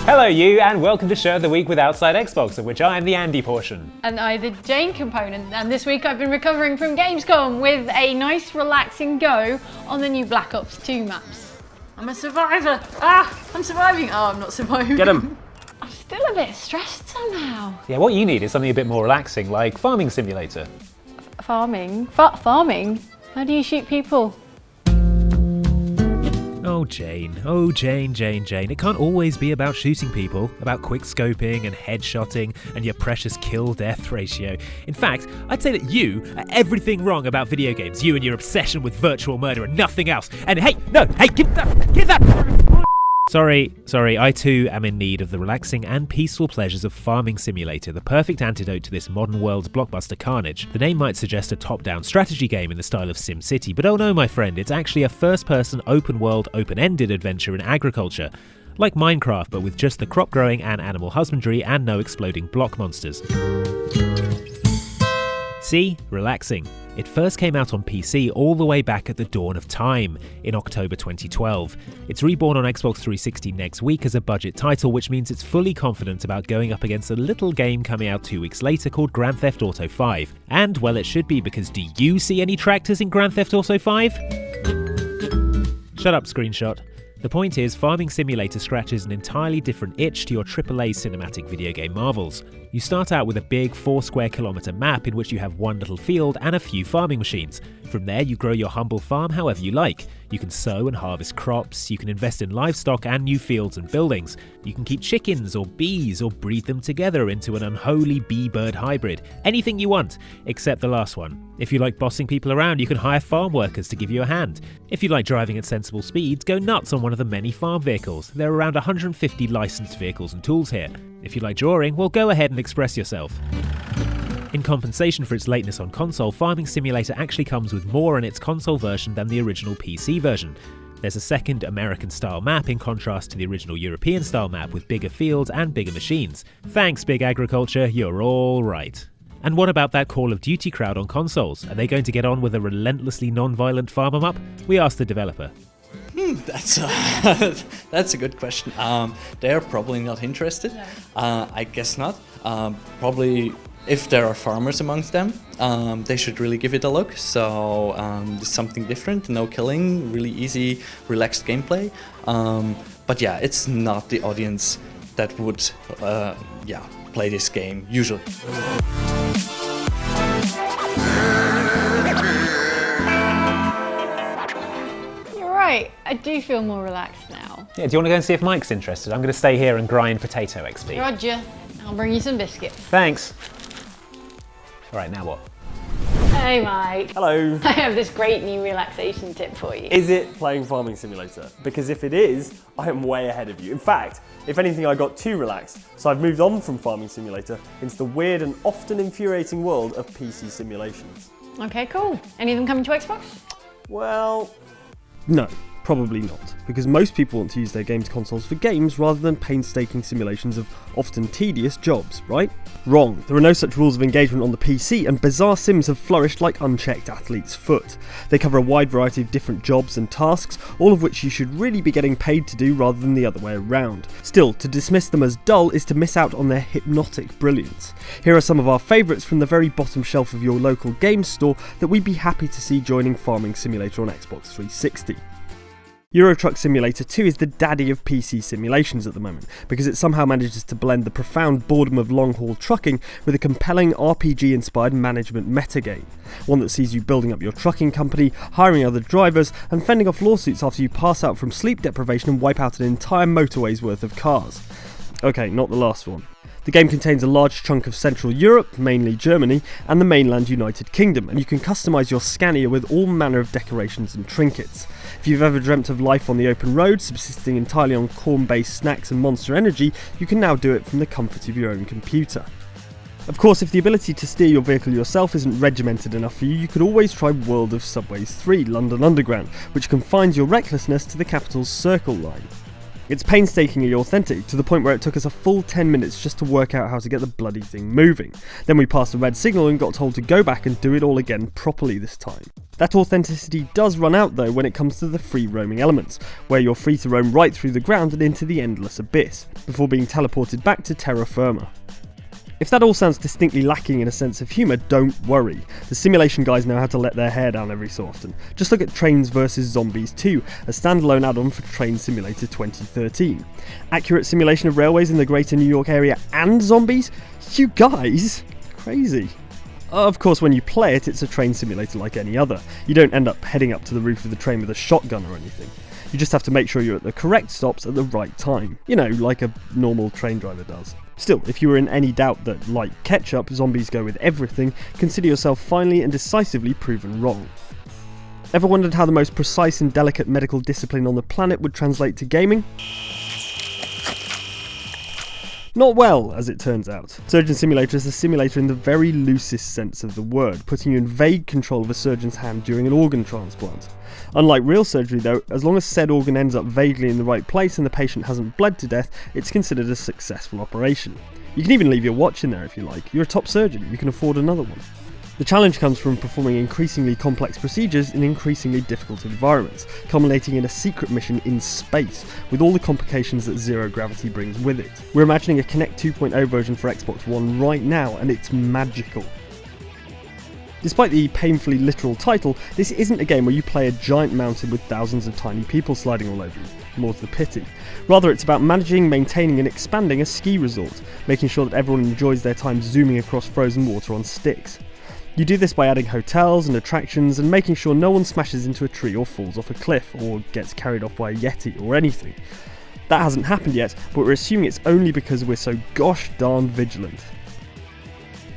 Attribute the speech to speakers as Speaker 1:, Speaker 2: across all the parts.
Speaker 1: Hello you, and welcome to Show of the Week with Outside Xbox, of which I am the Andy portion.
Speaker 2: And I, the Jane component, and this week I've been recovering from Gamescom with a nice relaxing go on the new Black Ops 2 maps. I'm a survivor! I'm surviving! Oh, I'm not surviving.
Speaker 1: Get him!
Speaker 2: I'm still a bit stressed somehow.
Speaker 1: Yeah, what you need is something a bit more relaxing, like Farming Simulator.
Speaker 2: Farming? Farming? How do you shoot people?
Speaker 3: Oh Jane, Jane. It can't always be about shooting people, about quick scoping and headshotting and your precious kill-death ratio. In fact, I'd say that you are everything wrong about video games. You and your obsession with virtual murder and nothing else. And hey, give that! Sorry, I too am in need of the relaxing and peaceful pleasures of Farming Simulator, the perfect antidote to this modern world's blockbuster carnage. The name might suggest a top-down strategy game in the style of SimCity, but oh no, my friend, it's actually a first-person, open-world, open-ended adventure in agriculture. Like Minecraft, but with just the crop growing and animal husbandry and no exploding block monsters. See? Relaxing. It first came out on PC all the way back at the dawn of time, in October 2012. It's reborn on Xbox 360 next week as a budget title, which means it's fully confident about going up against a little game coming out 2 weeks later called Grand Theft Auto 5. And, well, it should be, because do you see any tractors in Grand Theft Auto 5? Shut up, screenshot. The point is, Farming Simulator scratches an entirely different itch to your AAA cinematic video game marvels. You start out with a big 4 square kilometre map in which you have one little field and a few farming machines. From there you grow your humble farm however you like. You can sow and harvest crops, you can invest in livestock and new fields and buildings. You can keep chickens or bees or breed them together into an unholy bee-bird hybrid. Anything you want, except the last one. If you like bossing people around, you can hire farm workers to give you a hand. If you like driving at sensible speeds, go nuts on one of the many farm vehicles. There are around 150 licensed vehicles and tools here. If you like drawing, well, go ahead and express yourself. In compensation for its lateness on console, Farming Simulator actually comes with more in its console version than the original PC version. There's a second American-style map in contrast to the original European-style map with bigger fields and bigger machines. Thanks, Big Agriculture, you're all right. And what about that Call of Duty crowd on consoles? Are they going to get on with a relentlessly non-violent farm 'em up? We asked the developer.
Speaker 4: That's a good question. They're probably not interested. I guess not. Probably if there are farmers amongst them, they should really give it a look. So it's something different, no killing, really easy, relaxed gameplay. But yeah, it's not the audience that would play this game usually.
Speaker 2: Right, I do feel more relaxed now.
Speaker 1: Yeah, do you want to go and see if Mike's interested? I'm going to stay here and grind potato XP.
Speaker 2: Roger, I'll bring you some biscuits.
Speaker 1: Thanks. Alright, now what?
Speaker 2: Hey Mike.
Speaker 5: Hello.
Speaker 2: I have this great new relaxation tip for you.
Speaker 5: Is it playing Farming Simulator? Because if it is, I am way ahead of you. In fact, if anything, I got too relaxed, so I've moved on from Farming Simulator into the weird and often infuriating world of PC simulations.
Speaker 2: Okay, cool. Any of them coming to Xbox?
Speaker 5: Well, no, probably not, because most people want to use their games consoles for games rather than painstaking simulations of often tedious jobs, right? Wrong. There are no such rules of engagement on the PC, and bizarre sims have flourished like unchecked athlete's foot. They cover a wide variety of different jobs and tasks, all of which you should really be getting paid to do rather than the other way around. Still, to dismiss them as dull is to miss out on their hypnotic brilliance. Here are some of our favourites from the very bottom shelf of your local games store that we'd be happy to see joining Farming Simulator on Xbox 360. Euro Truck Simulator 2 is the daddy of PC simulations at the moment, because it somehow manages to blend the profound boredom of long-haul trucking with a compelling RPG-inspired management metagame. One that sees you building up your trucking company, hiring other drivers, and fending off lawsuits after you pass out from sleep deprivation and wipe out an entire motorway's worth of cars. Okay, not the last one. The game contains a large chunk of Central Europe, mainly Germany, and the mainland United Kingdom, and you can customise your Scania with all manner of decorations and trinkets. If you've ever dreamt of life on the open road, subsisting entirely on corn-based snacks and Monster Energy, you can now do it from the comfort of your own computer. Of course, if the ability to steer your vehicle yourself isn't regimented enough for you, you could always try World of Subways 3 London Underground, which confines your recklessness to the capital's Circle line. It's painstakingly authentic, to the point where it took us a full 10 minutes just to work out how to get the bloody thing moving. Then we passed a red signal and got told to go back and do it all again properly this time. That authenticity does run out though when it comes to the free roaming elements, where you're free to roam right through the ground and into the endless abyss, before being teleported back to terra firma. If that all sounds distinctly lacking in a sense of humour, don't worry. The simulation guys know how to let their hair down every so often. Just look at Trains vs Zombies 2, a standalone add-on for Train Simulator 2013. Accurate simulation of railways in the greater New York area and zombies? You guys? Crazy. Of course, when you play it, it's a train simulator like any other. You don't end up heading up to the roof of the train with a shotgun or anything. You just have to make sure you're at the correct stops at the right time. You know, like a normal train driver does. Still, if you were in any doubt that, like ketchup, zombies go with everything, consider yourself finally and decisively proven wrong. Ever wondered how the most precise and delicate medical discipline on the planet would translate to gaming? Not well, as it turns out. Surgeon Simulator is a simulator in the very loosest sense of the word, putting you in vague control of a surgeon's hand during an organ transplant. Unlike real surgery though, as long as said organ ends up vaguely in the right place and the patient hasn't bled to death, it's considered a successful operation. You can even leave your watch in there if you like. You're a top surgeon, you can afford another one. The challenge comes from performing increasingly complex procedures in increasingly difficult environments, culminating in a secret mission in space, with all the complications that zero gravity brings with it. We're imagining a Kinect 2.0 version for Xbox One right now, and it's magical. Despite the painfully literal title, this isn't a game where you play a giant mountain with thousands of tiny people sliding all over you, more to the pity. Rather, it's about managing, maintaining and expanding a ski resort, making sure that everyone enjoys their time zooming across frozen water on sticks. You do this by adding hotels and attractions and making sure no one smashes into a tree or falls off a cliff or gets carried off by a yeti or anything. That hasn't happened yet, but we're assuming it's only because we're so gosh darn vigilant.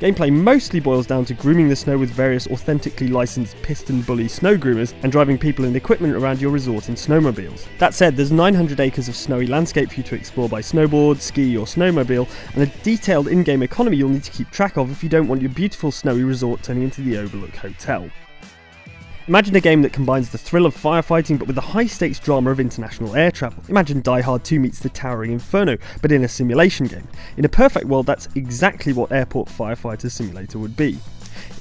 Speaker 5: Gameplay mostly boils down to grooming the snow with various authentically licensed piston bully snow groomers and driving people and equipment around your resort in snowmobiles. That said, there's 900 acres of snowy landscape for you to explore by snowboard, ski or snowmobile, and a detailed in-game economy you'll need to keep track of if you don't want your beautiful snowy resort turning into the Overlook Hotel. Imagine a game that combines the thrill of firefighting but with the high-stakes drama of international air travel. Imagine Die Hard 2 meets the Towering Inferno, but in a simulation game. In a perfect world, that's exactly what Airport Firefighter Simulator would be.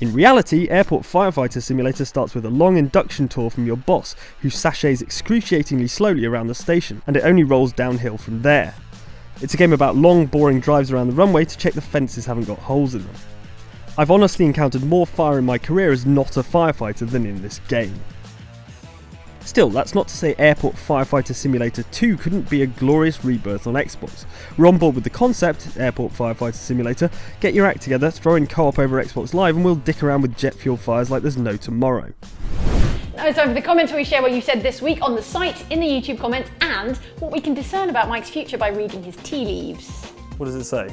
Speaker 5: In reality, Airport Firefighter Simulator starts with a long induction tour from your boss, who sachets excruciatingly slowly around the station, and it only rolls downhill from there. It's a game about long, boring drives around the runway to check the fences haven't got holes in them. I've honestly encountered more fire in my career as not a firefighter than in this game. Still, that's not to say Airport Firefighter Simulator 2 couldn't be a glorious rebirth on Xbox. We're on board with the concept, Airport Firefighter Simulator. Get your act together, throw in co-op over Xbox Live and we'll dick around with jet fuel fires like there's no tomorrow.
Speaker 2: Now it's time for the comments where we share what you said this week on the site, in the YouTube comments, and what we can discern about Mike's future by reading his tea leaves.
Speaker 5: What does it say?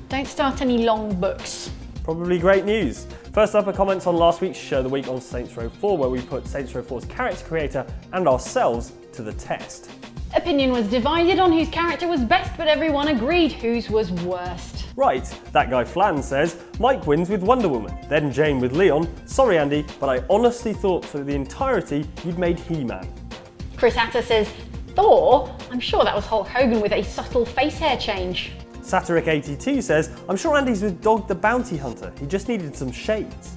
Speaker 2: Don't start any long books.
Speaker 5: Probably great news. First up are comments on last week's Show of the Week on Saints Row 4, where we put Saints Row 4's character creator and ourselves to the test.
Speaker 2: Opinion was divided on whose character was best, but everyone agreed whose was worst.
Speaker 5: Right, that guy Flan says, Mike wins with Wonder Woman, then Jane with Leon. Sorry Andy, but I honestly thought for the entirety you'd made He-Man.
Speaker 2: Chris Hatter says, Thor? I'm sure that was Hulk Hogan with a subtle face hair change.
Speaker 5: Satiric82 says, I'm sure Andy's with Dog the Bounty Hunter, he just needed some shades.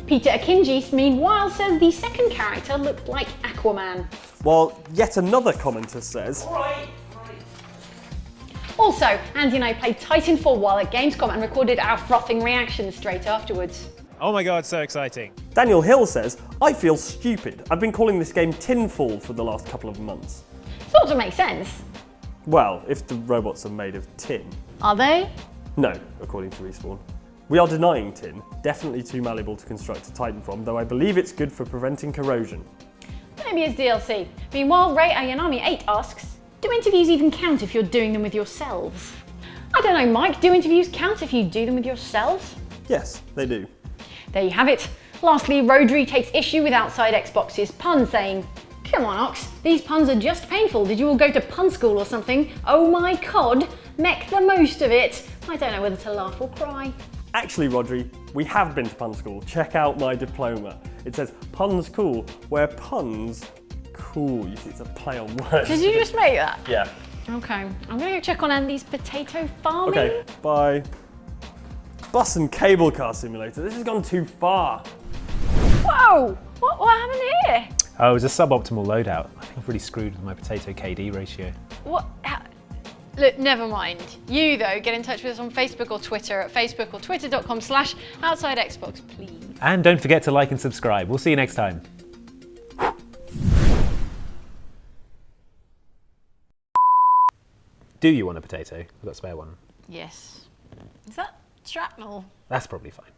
Speaker 2: Peter Akinji, meanwhile, says the second character looked like Aquaman.
Speaker 5: While yet another commenter says,
Speaker 2: Right. Also, Andy and I played Titanfall while at Gamescom and recorded our frothing reactions straight afterwards.
Speaker 1: Oh my god, so exciting.
Speaker 5: Daniel Hill says, I feel stupid. I've been calling this game Tinfall for the last couple of months.
Speaker 2: Sort of makes sense.
Speaker 5: Well, if the robots are made of tin.
Speaker 2: Are they?
Speaker 5: No, according to Respawn. We are denying tin, definitely too malleable to construct a Titan from, though I believe it's good for preventing corrosion.
Speaker 2: Maybe it's DLC. Meanwhile, Ray Ayanami 8 asks, do interviews even count if you're doing them with yourselves? I don't know, Mike, do interviews count if you do them with yourselves?
Speaker 5: Yes, they do.
Speaker 2: There you have it. Lastly, Rodri takes issue with Outside Xbox's pun, saying, come on, Ox, these puns are just painful. Did you all go to pun school or something? Oh my cod, make the most of it. I don't know whether to laugh or cry.
Speaker 5: Actually, Rodri, we have been to pun school. Check out my diploma. It says puns cool, where puns Cool, you see it's a play on words.
Speaker 2: Did you just make that?
Speaker 5: Yeah.
Speaker 2: Okay, I'm gonna go check on Andy's potato farming.
Speaker 5: Okay, bye. Bus and cable car simulator. This has gone too far.
Speaker 2: Whoa! What happened here?
Speaker 1: Oh, it was a suboptimal loadout. I think I've really screwed with my potato KD ratio.
Speaker 2: What? Look, never mind. You, though, get in touch with us on Facebook or Twitter at facebook or twitter.com/OutsideXbox, please.
Speaker 1: And don't forget to like and subscribe. We'll see you next time. Do you want a potato? We've got a spare one.
Speaker 2: Yes. Is that shrapnel?
Speaker 1: That's probably fine.